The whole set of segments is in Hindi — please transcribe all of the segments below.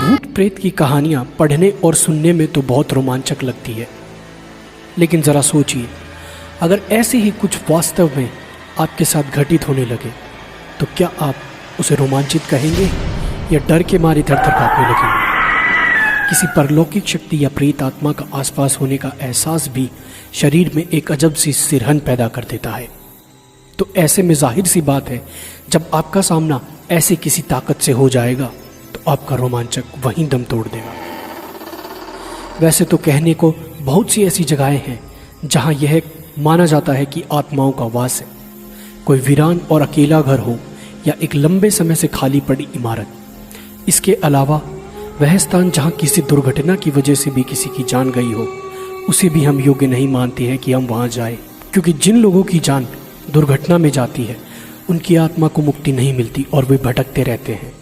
भूत प्रेत की कहानियाँ पढ़ने और सुनने में तो बहुत रोमांचक लगती है, लेकिन ज़रा सोचिए, अगर ऐसे ही कुछ वास्तव में आपके साथ घटित होने लगे तो क्या आप उसे रोमांचित कहेंगे या डर के मारे थर-थर कांपने लगेंगे? किसी परलौकिक शक्ति या प्रेत आत्मा का आसपास होने का एहसास भी शरीर में एक अजब सी सिरहन पैदा कर देता है। तो ऐसे में जाहिर सी बात है, जब आपका सामना ऐसे किसी ताकत से हो जाएगा तो आपका रोमांचक वहीं दम तोड़ देगा। वैसे तो कहने को बहुत सी ऐसी जगहें हैं जहां यह माना जाता है कि आत्माओं का वास है। कोई वीरान और अकेला घर हो या एक लंबे समय से खाली पड़ी इमारत। इसके अलावा वह स्थान जहां किसी दुर्घटना की वजह से भी किसी की जान गई हो, उसे भी हम योग्य नहीं मानते हैं कि हम वहां जाएं, क्योंकि जिन लोगों की जान दुर्घटना में जाती है उनकी आत्मा को मुक्ति नहीं मिलती और वे भटकते रहते हैं।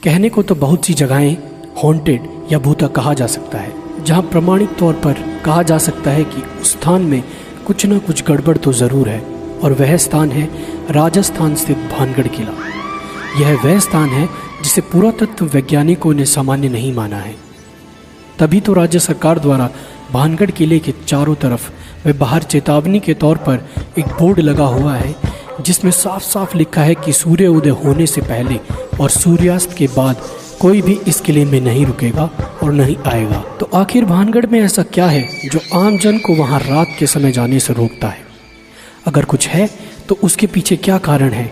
कहने को तो बहुत सी जगहें हॉन्टेड या भूता कहा जा सकता है, जहां प्रमाणिक तौर पर कहा जा सकता है कि उस स्थान में कुछ न कुछ गड़बड़ तो ज़रूर है, और वह स्थान है राजस्थान स्थित भानगढ़ किला। यह वह स्थान है जिसे पुरातत्व वैज्ञानिकों ने सामान्य नहीं माना है। तभी तो राज्य सरकार द्वारा भानगढ़ किले के चारों तरफ व बाहर चेतावनी के तौर पर एक बोर्ड लगा हुआ है, जिसमें साफ साफ लिखा है कि सूर्य उदय होने से पहले और सूर्यास्त के बाद कोई भी इस किले में नहीं रुकेगा और नहीं आएगा। तो आखिर भानगढ़ में ऐसा क्या है जो आम जन को वहां रात के समय जाने से रोकता है? अगर कुछ है तो उसके पीछे क्या कारण है?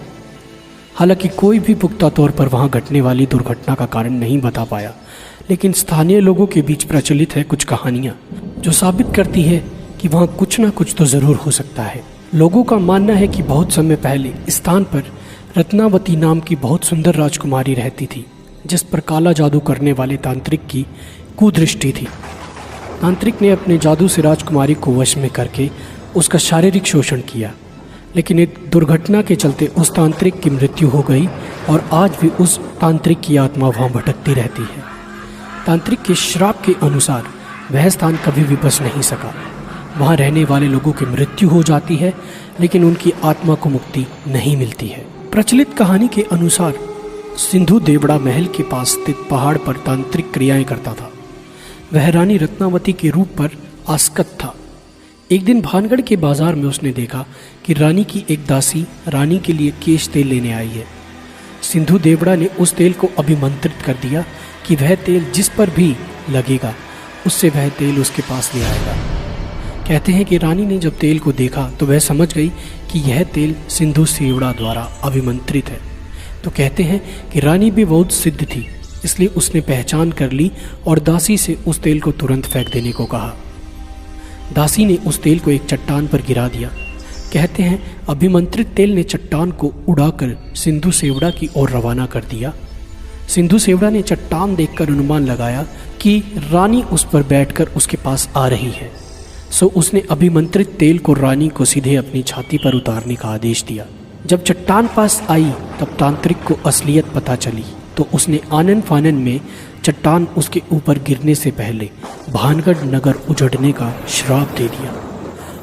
हालांकि कोई भी पुख्ता तौर पर वहां घटने वाली दुर्घटना का कारण नहीं बता पाया, लेकिन स्थानीय लोगों के बीच प्रचलित है कुछ कहानियां जो साबित करती है कि वहां कुछ ना कुछ तो जरूर हो सकता है। लोगों का मानना है कि बहुत समय पहले इस स्थान पर रत्नावती नाम की बहुत सुंदर राजकुमारी रहती थी, जिस पर काला जादू करने वाले तांत्रिक की कुदृष्टि थी। तांत्रिक ने अपने जादू से राजकुमारी को वश में करके उसका शारीरिक शोषण किया, लेकिन एक दुर्घटना के चलते उस तांत्रिक की मृत्यु हो गई और आज भी उस तांत्रिक की आत्मा वहाँ भटकती रहती है। तांत्रिक के श्राप के अनुसार वह स्थान कभी भी बच नहीं सका। वहाँ रहने वाले लोगों की मृत्यु हो जाती है, लेकिन उनकी आत्मा को मुक्ति नहीं मिलती है। प्रचलित कहानी के अनुसार सिंधु देवड़ा महल के पास स्थित पहाड़ पर तांत्रिक क्रियाएं करता था। वह रानी रत्नावती के रूप पर आसक्त था। एक दिन भानगढ़ के बाजार में उसने देखा कि रानी की एक दासी रानी के लिए केश तेल लेने आई है। सिंधु देवड़ा ने उस तेल को अभिमंत्रित कर दिया कि वह तेल जिस पर भी लगेगा उससे वह तेल उसके पास ले आएगा। कहते हैं कि रानी ने जब तेल को देखा तो वह समझ गई कि यह तेल सिंधु देवड़ा द्वारा अभिमंत्रित है। तो कहते हैं कि रानी भी बहुत सिद्ध थी, इसलिए उसने पहचान कर ली और दासी से उस तेल को तुरंत फेंक देने को कहा। दासी ने उस तेल को एक चट्टान पर गिरा दिया। कहते हैं अभिमंत्रित तेल ने चट्टान को उड़ाकर सिंधु देवड़ा की ओर रवाना कर दिया। सिंधु देवड़ा ने चट्टान देखकर अनुमान लगाया कि रानी उस पर बैठकर उसके पास आ रही है, सो उसने अभिमंत्रित तेल को रानी को सीधे अपनी छाती पर उतारने का आदेश दिया। जब चट्टान पास आई तब तांत्रिक को असलियत पता चली, तो उसने आनन फानन में चट्टान उसके ऊपर गिरने से पहले भानगढ़ नगर उजड़ने का श्राप दे दिया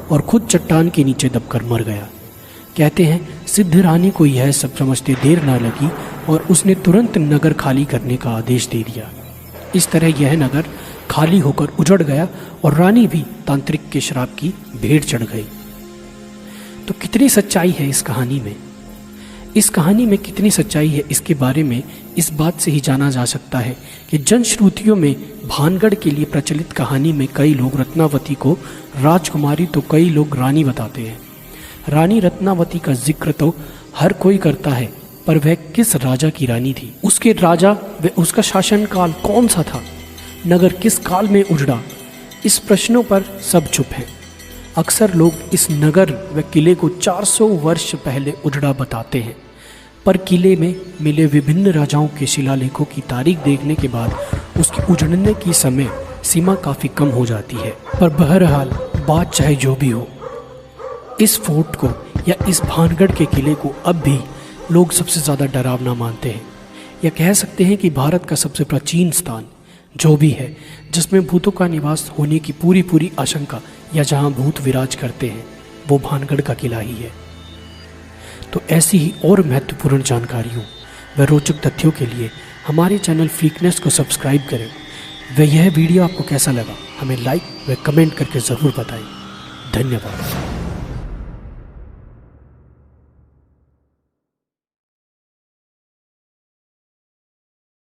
और खुद चट्टान के नीचे दबकर मर गया। कहते हैं सिद्ध रानी को यह सब समझते देर ना लगी और उसने तुरंत नगर खाली करने का आदेश दे दिया। इस तरह यह नगर खाली होकर उजड़ गया और रानी भी तांत्रिक के श्राप की भेंट चढ़ गई। तो कितनी सच्चाई है इस कहानी में? इस कहानी में कितनी सच्चाई है इसके बारे में इस बात से ही जाना जा सकता है कि जनश्रुतियों में भानगढ़ के लिए प्रचलित कहानी में कई लोग रत्नावती को राजकुमारी तो कई लोग रानी बताते हैं। रानी रत्नावती का जिक्र तो हर कोई करता है, पर वह किस राजा की रानी थी? उसके राजा व उसका शासनकाल कौन सा था? नगर किस काल में उजड़ा? इस प्रश्नों पर सब चुप हैं। अक्सर लोग इस नगर व किले को 400 वर्ष पहले उजड़ा बताते हैं, पर किले में मिले विभिन्न राजाओं के शिलालेखों की तारीख देखने के बाद उसके उजड़ने की समय सीमा काफ़ी कम हो जाती है। पर बहरहाल बात चाहे जो भी हो, इस फोर्ट को या इस भानगढ़ के किले को अब भी लोग सबसे ज़्यादा डरावना मानते हैं, या कह सकते हैं कि भारत का सबसे प्राचीन स्थान जो भी है जिसमें भूतों का निवास होने की पूरी आशंका या जहां भूत विराज करते हैं, वो भानगढ़ का किला ही है। तो ऐसी ही और महत्वपूर्ण जानकारियों व रोचक तथ्यों के लिए हमारे चैनल फ्रीकनेस को सब्सक्राइब करें। व यह वीडियो आपको कैसा लगा हमें लाइक व कमेंट करके ज़रूर बताएं। धन्यवाद।